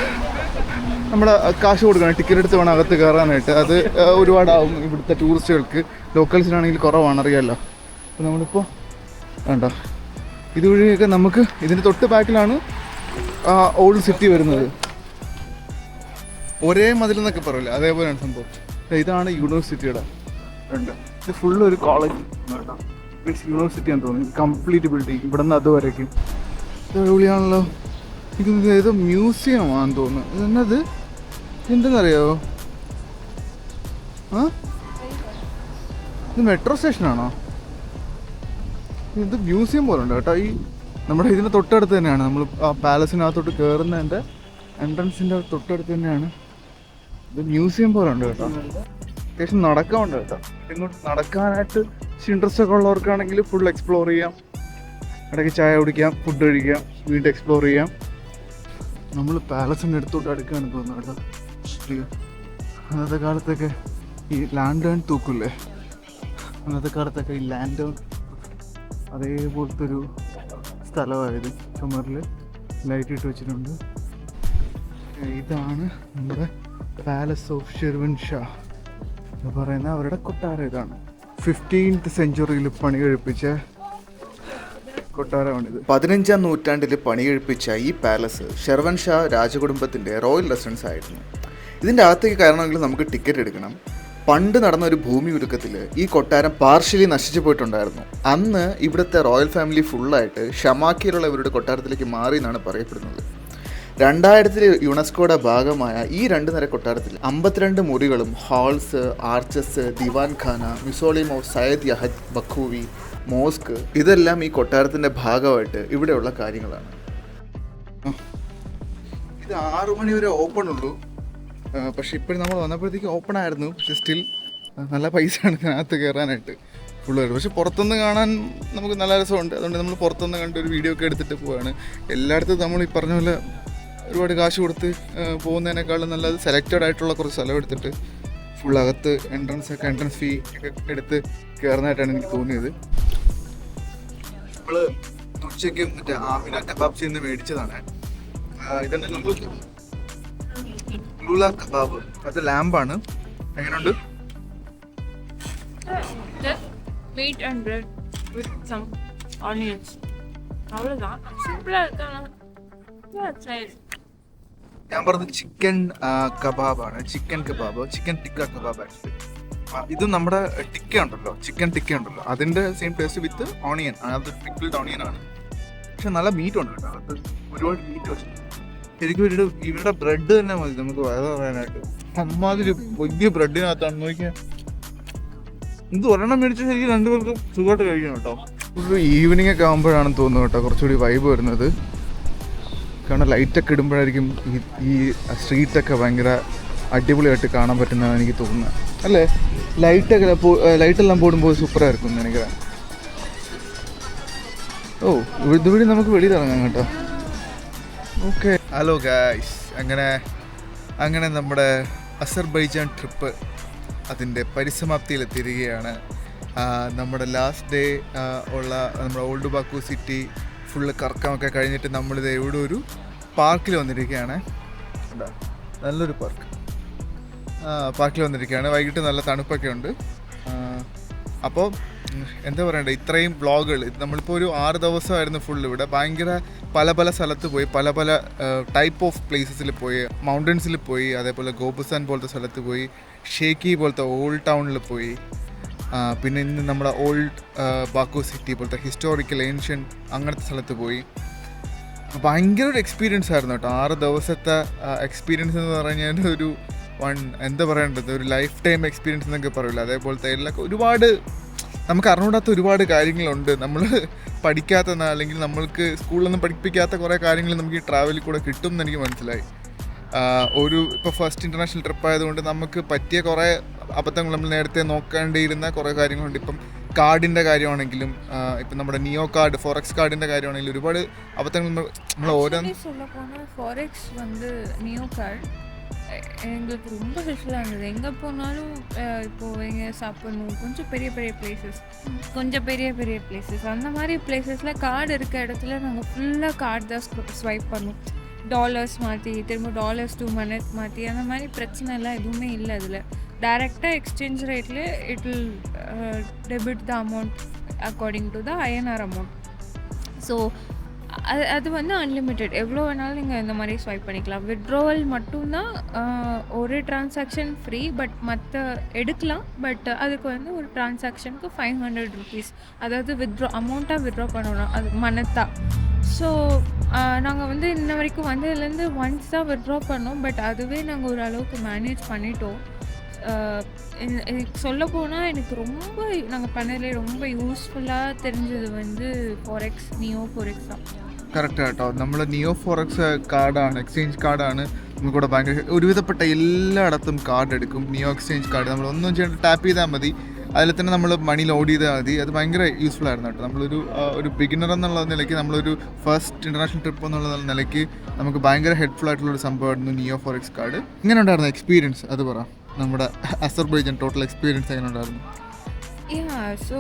നമ്മൾ കാശ് കൊടുക്കണം, ടിക്കറ്റ് എടുത്ത് വേണം അകത്ത് കയറാനായിട്ട്. അത് ഒരുപാടാവും ഇവിടുത്തെ ടൂറിസ്റ്റുകൾക്ക്. ലോക്കൽസിനാണെങ്കിൽ കുറവാണ്, അറിയാമല്ലോ. അപ്പോൾ നമ്മളിപ്പോൾ വേണ്ട ഇതുവഴിയൊക്കെ നമുക്ക് ഇതിൻ്റെ തൊട്ട് ബാക്കിലാണ് ഓൾഡ് സിറ്റി വരുന്നത്. ഒരേ മതിലെന്നൊക്കെ പറയില്ല, അതേപോലെയാണ് സംഭവം. ഇതാണ് യൂണിവേഴ്സിറ്റിയുടെ ഉണ്ട്. ഇത് ഫുള്ള് ഒരു കോളേജ് മീൻസ് യൂണിവേഴ്സിറ്റി ആണെന്ന് തോന്നുന്നു. കംപ്ലീറ്റ് ബിൽഡിങ് ഇവിടെ നിന്ന് അതുവരേക്കും. ഇത് അടിപൊളിയാണല്ലോ. ഇത് ഏതോ മ്യൂസിയം ആണെന്ന് തോന്നുന്നു. ഇതെന്നത് എന്തെന്നറിയാമോ? ഇത് മെട്രോ സ്റ്റേഷനാണോ? ഇത് മ്യൂസിയം പോലെ ഉണ്ട് കേട്ടോ. ഈ നമ്മുടെ ഇതിൻ്റെ തൊട്ടടുത്ത് തന്നെയാണ്. നമ്മൾ ആ പാലസിനകത്തോട്ട് കയറുന്നതിൻ്റെ എൻട്രൻസിൻ്റെ തൊട്ടടുത്ത് തന്നെയാണ്. ഇത് മ്യൂസിയം പോലെ ഉണ്ട് കേട്ടോ. അത്യാവശ്യം നടക്കാറുണ്ട് കേട്ടോ. ഇങ്ങോട്ട് നടക്കാനായിട്ട് ഇൻട്രസ്റ്റ് ഒക്കെ ഉള്ളവർക്കാണെങ്കിൽ ഫുൾ എക്സ്പ്ലോർ ചെയ്യാം. ഇടയ്ക്ക് ചായ കുടിക്കാം, ഫുഡ് കഴിക്കാം, വീണ്ടും എക്സ്പ്ലോർ ചെയ്യാം. നമ്മൾ പാലസിൻ്റെ അടുത്തോട്ട് അടുക്കുകയാണ് തോന്നുന്നു കേട്ടോ. അന്നത്തെ കാലത്തൊക്കെ ഈ ലാൻഡേൺ തൂക്കില്ലേ, അന്നത്തെ കാലത്തൊക്കെ ഈ ലാൻഡേൺ അതേപോലത്തെ ഒരു സ്ഥലമായത്. ചുമരിൽ ലൈറ്റ് ഇട്ട് വെച്ചിട്ടുണ്ട്. ഇതാണ് നമ്മുടെ പാലസ് ഓഫ് ഷിർവൻ ഷാ എന്ന് പറയുന്ന അവരുടെ കൊട്ടാരം. ഇതാണ് 15th സെഞ്ച്വറിയിൽ പണി കഴിപ്പിച്ച കൊട്ടാരമാണിത്. 15ാം നൂറ്റാണ്ടിൽ പണി കഴിപ്പിച്ച ഈ പാലസ് ഷിർവൻ ഷാ രാജകുടുംബത്തിൻ്റെ റോയൽ റെസിഡൻസ് ആയിരുന്നു. ഇതിൻ്റെ അകത്തേക്ക് കയറണമെങ്കിൽ നമുക്ക് ടിക്കറ്റ് എടുക്കണം. പണ്ട് നടന്ന ഒരു ഭൂമി ഉരുക്കത്തിൽ ഈ കൊട്ടാരം പാർഷ്യലി നശിച്ചു പോയിട്ടുണ്ടായിരുന്നു. അന്ന് ഇവിടുത്തെ റോയൽ ഫാമിലി ഫുള്ളായിട്ട് ഷമാക്കിയിലുള്ള ഇവരുടെ കൊട്ടാരത്തിലേക്ക് മാറി എന്നാണ് പറയപ്പെടുന്നത്. 2000 യുനെസ്കോയുടെ ഭാഗമായ ഈ 2 നിര കൊട്ടാരത്തിൽ 52 മുറികളും ഹാൾസ്, ആർച്ചസ്, ദിവാൻ ഖാന, mausoleum of Seyyid Yahya Bakuvi, mosque, ഇതെല്ലാം ഈ കൊട്ടാരത്തിൻ്റെ ഭാഗമായിട്ട് ഇവിടെയുള്ള കാര്യങ്ങളാണ്. ഇത് 6 മണി വരെ ഓപ്പൺ ഉള്ളൂ. പക്ഷെ ഇപ്പോഴും നമ്മൾ വന്നപ്പോഴത്തേക്ക് ഓപ്പൺ ആയിരുന്നു. പക്ഷെ സ്റ്റിൽ നല്ല പൈസയാണ് ഇതിനകത്ത് കയറാനായിട്ട് ഫുള്ള്. പക്ഷെ പുറത്തുനിന്ന് കാണാൻ നമുക്ക് നല്ല രസമുണ്ട്. അതുകൊണ്ട് നമ്മൾ പുറത്തുനിന്ന് കണ്ട് ഒരു വീഡിയോ ഒക്കെ എടുത്തിട്ട് പോവുകയാണ്. എല്ലായിടത്തും നമ്മൾ ഈ പറഞ്ഞ പോലെ ഒരുപാട് കാശ് കൊടുത്ത് പോകുന്നതിനേക്കാളും നല്ലത് സെലക്റ്റഡ് ആയിട്ടുള്ള കുറച്ച് സ്ഥലം എടുത്തിട്ട് ഫുൾ അകത്ത് എൻട്രൻസ് ഫീ ഒക്കെ എടുത്ത് കയറുന്നതായിട്ടാണ് എനിക്ക് തോന്നിയത്. നമ്മൾ ഉച്ചയ്ക്ക് മറ്റേ ആമിന കബാബ് ചെന്ന് മേടിച്ചതാണ്. ഇതെന്നെ നമ്മൾ ലുല കബാബ്, അത് ലാമ്പാണ്. എങ്ങനെയുണ്ട്? Meat and bread with some onions. അவ்வளோதான், சிம்பிளாக இருக்காங்க. ഞാൻ പറഞ്ഞത് ചിക്കൻ കബാബാണ്. Chicken kebab, chicken tikka kebab actually. ഇത് നമ്മുടെ ടിക്ക ഉണ്ടല്ലോ, ചിക്കൻ ടിക്ക ഉണ്ടല്ലോ, അതിന്റെ സെയിം ടേസ്റ്റ് വിത്ത് ഓണിയൻ. അത് പിക്കിൾഡ് ഓണിയൻ ആണ്. പക്ഷെ നല്ല മീറ്റ് ഉണ്ട് കേട്ടോ. അത് ഒരുപാട് മീറ്റ് വെച്ചു. ശരിക്കും ഇവരുടെ ബ്രെഡ് തന്നെ മതി നമുക്ക് വയറ് പറയാനായിട്ട്. അമ്മാതിരി വലിയ ബ്രെഡിനകത്താണ് നോക്കിയാൽ. ഇത് ഒരെണ്ണം മേടിച്ച് ശരിക്കും രണ്ടുപേർക്കും സുഖമായിട്ട് കഴിക്കണം കേട്ടോ. ഒരു ഈവനിങ് ഒക്കെ ആകുമ്പോഴാണെന്ന് തോന്നുന്നു കേട്ടോ കുറച്ചുകൂടി വൈബ് വരുന്നത്. കാരണം ലൈറ്റൊക്കെ ഇടുമ്പോഴായിരിക്കും ഈ സ്ട്രീറ്റൊക്കെ ഭയങ്കര അടിപൊളിയായിട്ട് കാണാൻ പറ്റുന്നതാണ് എനിക്ക് തോന്നുന്നത്, അല്ലേ? ലൈറ്റെല്ലാം പോടുമ്പോൾ സൂപ്പറായിരിക്കും എനിക്ക്. ഓ, ഇതുവഴി നമുക്ക് വെളിയിൽ ഇറങ്ങാം കേട്ടോ. Okay, hello guys. അങ്ങനെ നമ്മുടെ അസർബൈജാൻ ട്രിപ്പ് അതിൻ്റെ പരിസമാപ്തിയിലെത്തിയിരിക്കുകയാണ്. നമ്മുടെ ലാസ്റ്റ് ഡേ ഉള്ള നമ്മുടെ ഓൾഡ് ബാക്കു സിറ്റി ഫുള്ള് കറക്കമൊക്കെ കഴിഞ്ഞിട്ട് നമ്മളിത് എവിടെ ഒരു പാർക്കിൽ വന്നിരിക്കുകയാണ്. നല്ലൊരു പാർക്കിൽ വന്നിരിക്കുകയാണ്. വൈകിട്ട് നല്ല തണുപ്പൊക്കെ ഉണ്ട്. അപ്പോൾ എന്താ പറയണ്ടേ, ഇത്രയും വ്ളോഗുകൾ നമ്മളിപ്പോൾ ഒരു 6 ദിവസമായിരുന്നു ഫുൾ ഇവിടെ. ഭയങ്കര പല സ്ഥലത്ത് പോയി, പല ടൈപ്പ് ഓഫ് പ്ലേസസിൽ പോയി. മൗണ്ടൻസിൽ പോയി, അതേപോലെ ഗോപുസ്ഥാൻ പോലത്തെ സ്ഥലത്ത് പോയി, ഷേക്കി പോലത്തെ ഓൾഡ് ടൗണിൽ പോയി. പിന്നെ ഇന്ന് നമ്മുടെ ഓൾഡ് ബാക്കു സിറ്റി പോലത്തെ ഹിസ്റ്റോറിക്കൽ ഏൻഷ്യൻ അങ്ങനത്തെ സ്ഥലത്ത് പോയി. ഭയങ്കര ഒരു എക്സ്പീരിയൻസ് ആയിരുന്നു കേട്ടോ. 6 ദിവസത്തെ എക്സ്പീരിയൻസ് എന്ന് പറഞ്ഞാൽ എന്താ പറയേണ്ടത്, ഒരു ലൈഫ് ടൈം എക്സ്പീരിയൻസ് എന്നൊക്കെ പറയില്ല. അതേപോലത്തെ ഒരുപാട് നമുക്ക് അറിഞ്ഞൂടാത്ത ഒരുപാട് കാര്യങ്ങളുണ്ട്. നമ്മൾ പഠിക്കാത്ത അല്ലെങ്കിൽ നമ്മൾക്ക് സ്കൂളിലൊന്നും പഠിപ്പിക്കാത്ത കുറേ കാര്യങ്ങൾ നമുക്ക് ഈ ട്രാവലിൽ കൂടെ കിട്ടും എന്ന് എനിക്ക് മനസ്സിലായി. ഇപ്പോൾ ഫസ്റ്റ് ഇൻ്റർനാഷണൽ ട്രിപ്പ് ആയതുകൊണ്ട് നമുക്ക് പറ്റിയ കുറേ അബദ്ധങ്ങൾ നമ്മൾ നേരത്തെ നോക്കേണ്ടിയിരുന്ന കുറേ കാര്യങ്ങളുണ്ട്. ഇപ്പം കാർഡിൻ്റെ കാര്യമാണെങ്കിലും, ഇപ്പം നമ്മുടെ നിയോ കാർഡ്, ഫോറക്സ് കാർഡിൻ്റെ കാര്യമാണെങ്കിലും ഒരുപാട് അബദ്ധങ്ങൾ നമ്മൾ ഓരോ ഫോറക്സ് நியோ கார்டு எங்களுக்கு ரொம்ப ஹெல்ப்ஃபுல்லாக இருந்தது. எங்கே போனாலும் இப்போது எங்கே சாப்பிட்ணும், கொஞ்சம் பெரிய பிளேசஸ் அந்த மாதிரி பிளேசஸில் கார்டு இருக்க இடத்துல நாங்கள் ஃபுல்லாக கார்டு தான் ஸ்வைப் பண்ணோம். டாலர்ஸ் மாற்றி திரும்ப டாலர்ஸ் to minutes மாற்றி அந்த மாதிரி பிரச்சனை எல்லாம் எதுவுமே இல்லை. அதில் டைரெக்டாக எக்ஸ்சேஞ்ச் ரேட்டில் it will debit the amount according to the INR amount. So அது அன்லிமிட்டெட், எவ்வளோ வேணாலும் நீங்கள் இந்த மாதிரி ஸ்வைப் பண்ணிக்கலாம். விட்ரோவல் மட்டும்தான் ஒரு டிரான்சாக்ஷன் ஃப்ரீ, பட் மற்ற எடுக்கலாம். பட் அதுக்கு ஒரு டிரான்சாக்ஷனுக்கு 500 rupees, அதாவது அமௌண்ட்டாக வித்ட்ரா பண்ணணும், அது மனத்தா. ஸோ நாங்கள் இன்ன வரைக்கும் வந்ததுலேருந்து ஒன்ஸ் தான் வித்ட்ரா பண்ணோம். பட் அதுவே நாங்கள் ஓரளவுக்கு மேனேஜ் பண்ணிட்டோம். சொல்ல போனால் எனக்கு ரொம்ப நாங்கள் பண்ணதிலே ரொம்ப யூஸ்ஃபுல்லாக தெரிஞ்சது ഫോറക്സ്, നിയോ ഫോറക്സ് தான். കറക്റ്റ് കേട്ടോ. നമ്മൾ നിയോ ഫോറക്സ് കാർഡാണ്, എക്സ്ചേഞ്ച് കാർഡാണ് നമുക്കിവിടെ ഭയങ്കര ഒരുവിധപ്പെട്ട എല്ലായിടത്തും കാർഡ് എടുക്കും. നിയോ എക്സ്ചേഞ്ച് കാർഡ് നമ്മൾ ഒന്നും ചെയ്യേണ്ട, ടാപ്പ് ചെയ്താൽ മതി, അതിൽ തന്നെ നമ്മൾ മണി ലോഡ് ചെയ്താൽ മതി. അത് ഭയങ്കര യൂസ്ഫുൾ ആയിരുന്നു കേട്ടോ. നമ്മളൊരു ബിഗിനർ എന്നുള്ള നിലയ്ക്ക്, നമ്മളൊരു ഫസ്റ്റ് ഇൻ്റർനാഷണൽ ട്രിപ്പ് എന്നുള്ള നിലയ്ക്ക് നമുക്ക് ഭയങ്കര ഹെൽപ്ഫുൾ ആയിട്ടുള്ളൊരു സംഭവമായിരുന്നു നിയോ ഫോറക്സ് കാർഡ്. എങ്ങനെ ഉണ്ടായിരുന്നു എക്സ്പീരിയൻസ്? അത് പറ, നമ്മുടെ അസർബൈജാൻ ടോട്ടൽ എക്സ്പീരിയൻസ് എങ്ങനെ ഉണ്ടായിരുന്നു? ஸோ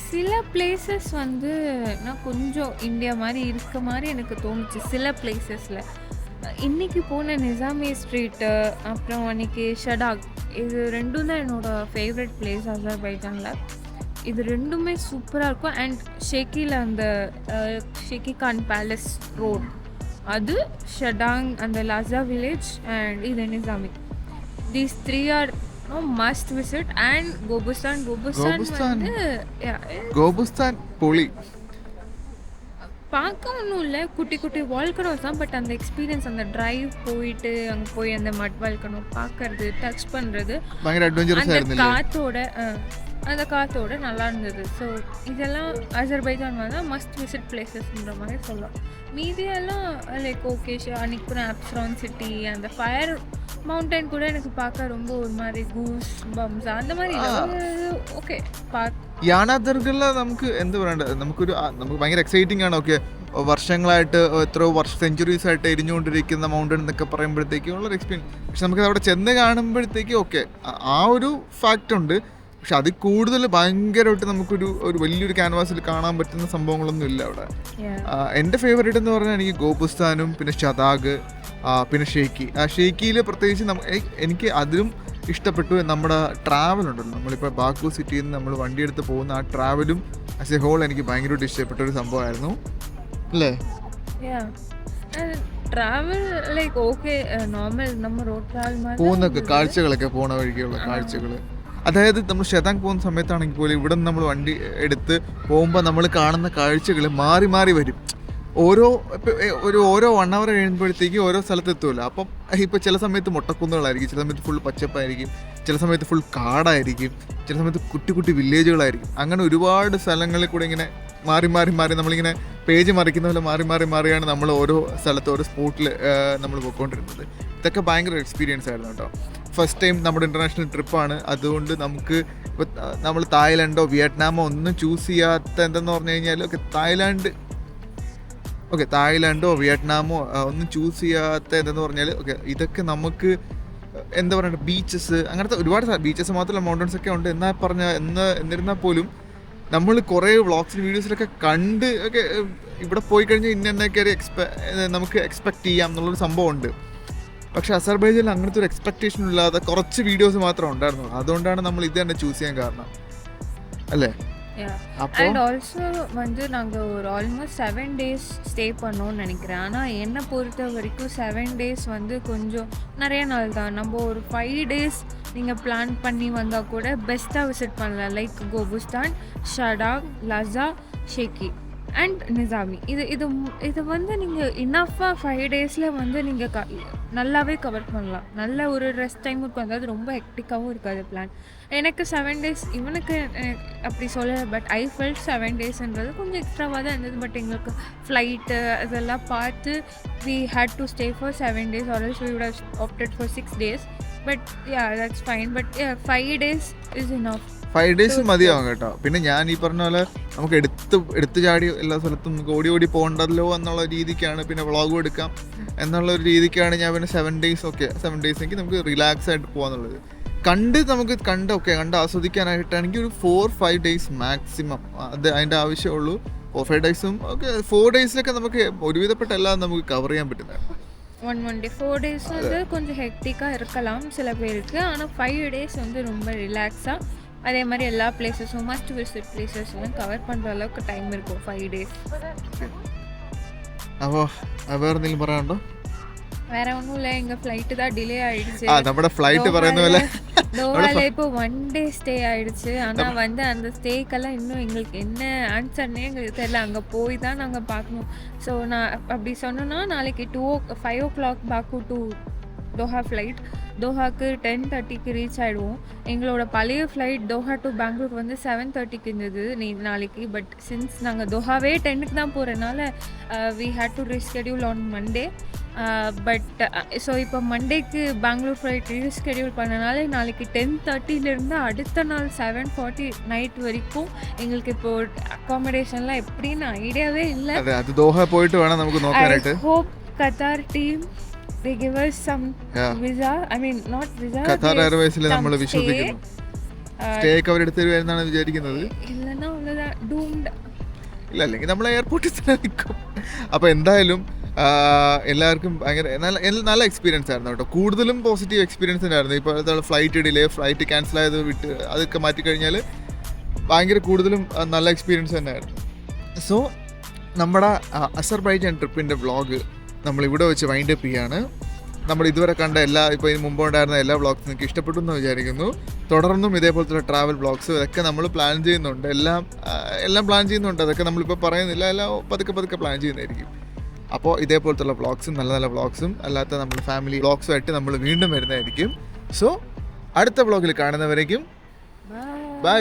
சில பிளேசஸ் நான் கொஞ்சம் இந்தியா மாதிரி இருக்க மாதிரி எனக்கு தோணுச்சு சில பிளேசஸில். இன்றைக்கி போன நிசாமி ஸ்ட்ரீட்டு, அப்புறம் அன்றைக்கி ஷடாக், இது ரெண்டும் தான் என்னோடய ஃபேவரட் பிளேஸ் அசர்பைஜானில். இது ரெண்டுமே சூப்பராக இருக்கும். அண்ட் ஷேக்கியில் அந்த ஷேக்கி கான் பேலஸ் ரோட், அது ஷடாங், அந்த லாசா வில்லேஜ், அண்ட் இது Nizami. These 3 are must visit. And Gobustan பொலி பார்க்க ஒன்றும் இல்லை, குட்டி வால்கனோஸ் தான். பட் அந்த எக்ஸ்பீரியன்ஸ், அந்த டிரைவ் போயிட்டு அங்கே போய் அந்த மட் வால்கனோ பார்க்கறது, டச் பண்ணுறது, அந்த காற்றோட நல்லா இருந்தது. ஸோ இதெல்லாம் அசர்பைஜான் மஸ்ட் விசிட் பிளேசஸ்ன்ற மாதிரி சொல்லலாம். மீதியெல்லாம் லைக் ஓகே, அன்றைக்கி கூட அப்ஸ்ரான் சிட்டி, அந்த ஃபயர் மவுண்டன் கூட எனக்கு பார்க்க ரொம்ப ஒரு மாதிரி கூஸ் பம்ஸ் அந்த மாதிரி ഓക്കെ. യാനാദർഗിൽ നമുക്ക് എന്ത് പറയണ്ടത്, നമുക്ക് ഭയങ്കര എക്സൈറ്റിംഗ് ആണ്. ഓക്കെ, വർഷങ്ങളായിട്ട് എത്രയോ സെഞ്ചുറീസ് ആയിട്ട് എരിഞ്ഞുകൊണ്ടിരിക്കുന്ന മൗണ്ടൻ എന്നൊക്കെ പറയുമ്പോഴത്തേക്കും ഉള്ളൊരു എക്സ്പീരിയൻസ്. പക്ഷെ നമുക്ക് അവിടെ ചെന്ന് കാണുമ്പോഴത്തേക്ക് ഓക്കെ ആ ഒരു ഫാക്റ്റ് ഉണ്ട്. പക്ഷെ അതിൽ കൂടുതൽ ഭയങ്കരമായിട്ട് നമുക്കൊരു വലിയൊരു ക്യാൻവാസിൽ കാണാൻ പറ്റുന്ന സംഭവങ്ങളൊന്നും ഇല്ല അവിടെ. എൻ്റെ ഫേവറേറ്റ് എന്ന് പറഞ്ഞാൽ എനിക്ക് ഗോപുസ്ഥാനും പിന്നെ ഷദാഗ്, പിന്നെ ഷേക്കിയിൽ പ്രത്യേകിച്ച് എനിക്ക് അതിലും ഇഷ്ടപ്പെട്ടു നമ്മുടെ ട്രാവൽ ഉണ്ടല്ലോ. നമ്മളിപ്പോൾ ബാക്കു സിറ്റിയിൽ നിന്ന് നമ്മൾ വണ്ടിയെടുത്ത് പോകുന്ന ആ ട്രാവലും ആസ് എ ഹോൾ എനിക്ക് ഭയങ്കരമായിട്ട് ഇഷ്ടപ്പെട്ട ഒരു സംഭവമായിരുന്നു, അല്ലേ? ട്രാവൽ ലൈക്ക് ഓക്കെ, നോർമൽ നമ്മൾ റോഡ് ട്രാവൽ പോകുന്നൊക്കെ കാഴ്ചകളൊക്കെ, പോണ വഴിക്കുള്ള കാഴ്ചകൾ, അതായത് നമ്മൾ ഷെതാങ് പോകുന്ന സമയത്താണെങ്കിൽ പോലും ഇവിടെ നിന്ന് നമ്മൾ വണ്ടി എടുത്ത് പോകുമ്പോൾ നമ്മൾ കാണുന്ന കാഴ്ചകൾ മാറി മാറി വരും. ഓരോ 1 hour കഴിയുമ്പോഴത്തേക്ക് ഓരോ സ്ഥലത്തെത്തുമല്ലോ. അപ്പം ഇപ്പോൾ ചില സമയത്ത് മുട്ടക്കുന്നുകളായിരിക്കും, ചില സമയത്ത് ഫുൾ പച്ചപ്പായിരിക്കും, ചില സമയത്ത് ഫുൾ കാടായിരിക്കും, ചില സമയത്ത് കുട്ടി കുട്ടി വില്ലേജുകളായിരിക്കും. അങ്ങനെ ഒരുപാട് സ്ഥലങ്ങളിൽ കൂടെ ഇങ്ങനെ മാറി മാറി മാറി നമ്മളിങ്ങനെ പേജ് മറിക്കുന്ന പോലെ മാറി മാറി മാറിയാണ് നമ്മൾ ഓരോ സ്ഥലത്ത് ഓരോ സ്പോട്ടിൽ നമ്മൾ പോയിക്കൊണ്ടിരുന്നത്. ഇതൊക്കെ ഭയങ്കര എക്സ്പീരിയൻസ് ആയിരുന്നു കേട്ടോ. ഫസ്റ്റ് ടൈം നമ്മുടെ ഇൻ്റർനാഷണൽ ട്രിപ്പാണ്. അതുകൊണ്ട് നമുക്ക് ഇപ്പോൾ നമ്മൾ തായ്ലൻഡോ വിയറ്റ്നാമോ ഒന്നും ചൂസ് ചെയ്യാത്ത എന്തെന്ന് പറഞ്ഞു കഴിഞ്ഞാൽ തായ്ലൻഡോ വിയറ്റ്നാമോ ഒന്നും ചൂസ് ചെയ്യാത്ത എന്തെന്ന് പറഞ്ഞാൽ ഇതൊക്കെ നമുക്ക് എന്താ പറയുക, ബീച്ചസ് അങ്ങനത്തെ ഒരുപാട് ബീച്ചസ് മാത്രമല്ല മൗണ്ടൻസ് ഒക്കെ ഉണ്ട്. എന്നിരുന്നാൽ പോലും നമ്മൾ കുറേ വ്ളോഗ്സിൽ വീഡിയോസിലൊക്കെ കണ്ട് ഒക്കെ ഇവിടെ പോയി കഴിഞ്ഞാൽ ഇന്നൊക്കെ നമുക്ക് എക്സ്പെക്റ്റ് ചെയ്യാം എന്നുള്ളൊരു സംഭവം ഉണ്ട്. പക്ഷെ അസർബൈജാനിൽ അങ്ങനത്തെ ഒരു എക്സ്പെക്റ്റേഷൻ ഇല്ലാതെ കുറച്ച് വീഡിയോസ് മാത്രമേ ഉണ്ടായിരുന്നുള്ളൂ. അതുകൊണ്ടാണ് നമ്മൾ ഇത് തന്നെ ചൂസ് ചെയ്യാൻ കാരണം അല്ലേ. அண்ட் ஆல்சோ வந்து நாங்கள் ஒரு ஆல்மோஸ்ட் 7 days ஸ்டே பண்ணோம்னு நினைக்கிறேன். ஆனால் என்னை பொறுத்த வரைக்கும் 7 days வந்து கொஞ்சம் நிறைய நாள் தான். நம்ம ஒரு 5 days நீங்கள் பிளான் பண்ணி வந்தால் கூட பெஸ்ட்டாக விசிட் பண்ணலாம். Like Gobustan, Shahdag, Laza, Sheki and Nizami. இது வந்து நீங்கள் இனஃபாக 5 daysல வந்து நீங்கள் நல்லாவே கவர் பண்ணலாம். நல்ல ஒரு ரெஸ்ட் டைம் இருக்கும், அதாவது ரொம்ப ஹெக்டிக்காகவும் இருக்காது பிளான். எனக்கு 7 days இவனுக்கு அப்படி சொல்லலை, பட் ஐ ஃபெல்ட் 7 daysன்றது கொஞ்சம் எக்ஸ்ட்ராவாக தான் இருந்தது. பட் எங்களுக்கு ஃப்ளைட்டு அதெல்லாம் பார்த்து we had to stay for 7 days or else we would have opted for 6 days. But yeah, that's fine. But yeah, 5 days is enough. 5 days മതിയാവും കേട്ടോ. പിന്നെ ഞാൻ ഈ പറഞ്ഞ പോലെ നമുക്ക് എടുത്ത് ചാടി എല്ലാ സ്ഥലത്തും നമുക്ക് ഓടി പോകണ്ടല്ലോ എന്നുള്ള രീതിക്കാണ്, പിന്നെ വ്ളോഗും എടുക്കാം എന്നുള്ള ഒരു രീതിക്കാണ് ഞാൻ പിന്നെ 7 days 7 days എങ്കിൽ നമുക്ക് റിലാക്സ് ആയിട്ട് പോകാന്നുള്ളത്. കണ്ട് ആസ്വദിക്കാനായിട്ടാണെങ്കിൽ ഒരു 4-5 days മാക്സിമം അതിൻ്റെ ആവശ്യമുള്ളൂ. 4-5 daysഉം 4 daysലൊക്കെ നമുക്ക് ഒരുവിധപ്പെട്ട എല്ലാം നമുക്ക് കവർ ചെയ്യാൻ പറ്റുന്നതാണ്. ஒன் டே 4 days வந்து கொஞ்சம் ஹெக்டிக்காக இருக்கலாம் சில பேருக்கு. ஆனால் 5 days வந்து ரொம்ப ரிலாக்ஸாக, அதே மாதிரி எல்லா பிளேசஸும் மஸ்ட் விசிட் பிளேசஸ் எல்லாம் கவர் பண்ணுற அளவுக்கு டைம் இருக்கும் 5 days. അപ്പോൾ വേറെ എന്തെങ്കിലും പറയാനുണ്ടോ? வேற ஒன்றும் இல்லை, எங்கள் ஃப்ளைட்டு தான் டிலே ஆயிடுச்சு. നമ്മുടെ ഫ്ലൈറ്റ് പറയുന്ന പോലെ தோஹால இப்போ 1 day ஸ்டே ஆயிடுச்சு. ஆனால் வந்து அந்த ஸ்டேக்கெல்லாம் இன்னும் எங்களுக்கு என்ன ஆன்சர்னே எங்களுக்கு தெரியல. அங்கே போய் தான் நாங்கள் பார்க்கணும். ஸோ நான் அப்படி சொன்னோன்னா நாளைக்கு 5 o'clock பாக்கு டு தோஹா ஃப்ளைட். தோஹாக்கு 10:30க்கு ரீச் ஆகிடுவோம். எங்களோட பழைய ஃப்ளைட் தோஹா டு பெங்களூர் வந்து 7:30க்கு இருந்தது நாளைக்கு. பட் சின்ஸ் நாங்கள் தோஹாவே 10க்கு தான் போகிறனால we had to reschedule on Monday. But so இப்போ மண்டேக்கு பெங்களூர் ஃப்ளைட் ரீஸ்கெடியூல் பண்ணனால நாளைக்கு 10:30லேருந்து அடுத்த நாள் 7:40 நைட் வரைக்கும் எங்களுக்கு இப்போ அக்காமடேஷன்லாம் எப்படின்னு ஐடியாவே இல்லை. அது தோஹா போயிட்டு வேணால் നമുക്ക് നോക്കാനായിട്ട്. I hope Qatar team they give us some visa. I mean not visa. Qatar Airways നമ്മൾ വിശ്വസിക്കുന്നു. സ്റ്റേ ഒക്കെ അവർ എടുത്തു തരുമെന്നാണ് വിചാരിക്കുന്നത്. ഇല്ലെന്നാ ഉള്ളതാ ഡൂംഡ്. ഇല്ല, അല്ലെങ്കിൽ നമ്മൾ എയർപോർട്ടിൽ തന്നെ നിൽക്കും. അപ്പോൾ എന്തായാലും എല്ലാവർക്കും ഭയങ്കര നല്ല എക്സ്പീരിയൻസ് ആയിരുന്നു കേട്ടോ. കൂടുതലും പോസിറ്റീവ് എക്സ്പീരിയൻസ് തന്നെയായിരുന്നു. ഇപ്പോൾ ഫ്ലൈറ്റ് ഡിലേ, ഫ്ലൈറ്റ് ക്യാൻസൽ ആയത് വിട്ട് അതൊക്കെ മാറ്റിക്കഴിഞ്ഞാൽ ഭയങ്കര കൂടുതലും നല്ല എക്സ്പീരിയൻസ് തന്നെയായിരുന്നു. സോ നമ്മുടെ അസർബൈജാൻ ട്രിപ്പിൻ്റെ വ്ളോഗ് നമ്മളിവിടെ വെച്ച് വൈൻഡ് അപ്പ് ചെയ്യാണ്. നമ്മൾ ഇതുവരെ കണ്ട ഇപ്പോൾ ഇതിന് മുമ്പ് ഉണ്ടായിരുന്ന എല്ലാ വ്ളോഗ്സും നിങ്ങൾക്ക് ഇഷ്ടപ്പെട്ടു എന്ന് വിചാരിക്കുന്നു. തുടർന്നും ഇതേപോലത്തെ ട്രാവൽ വ്ളോഗ്സ് ഇതൊക്കെ നമ്മൾ പ്ലാൻ ചെയ്യുന്നുണ്ട്. എല്ലാം പ്ലാൻ ചെയ്യുന്നുണ്ട്. അതൊക്കെ നമ്മളിപ്പോൾ പറയുന്നില്ല, എല്ലാം പതുക്കെ പ്ലാൻ ചെയ്യുന്നതായിരിക്കും. അപ്പോൾ ഇതേപോലത്തുള്ള വ്ളോഗ്സും നല്ല വ്ളോഗ്സും അല്ലാത്ത നമ്മൾ ഫാമിലി വ്ളോഗ്സുമായിട്ട് നമ്മൾ വീണ്ടും വരുന്നതായിരിക്കും. സോ അടുത്ത വ്ളോഗിൽ കാണുന്നവരേക്കും ബൈ.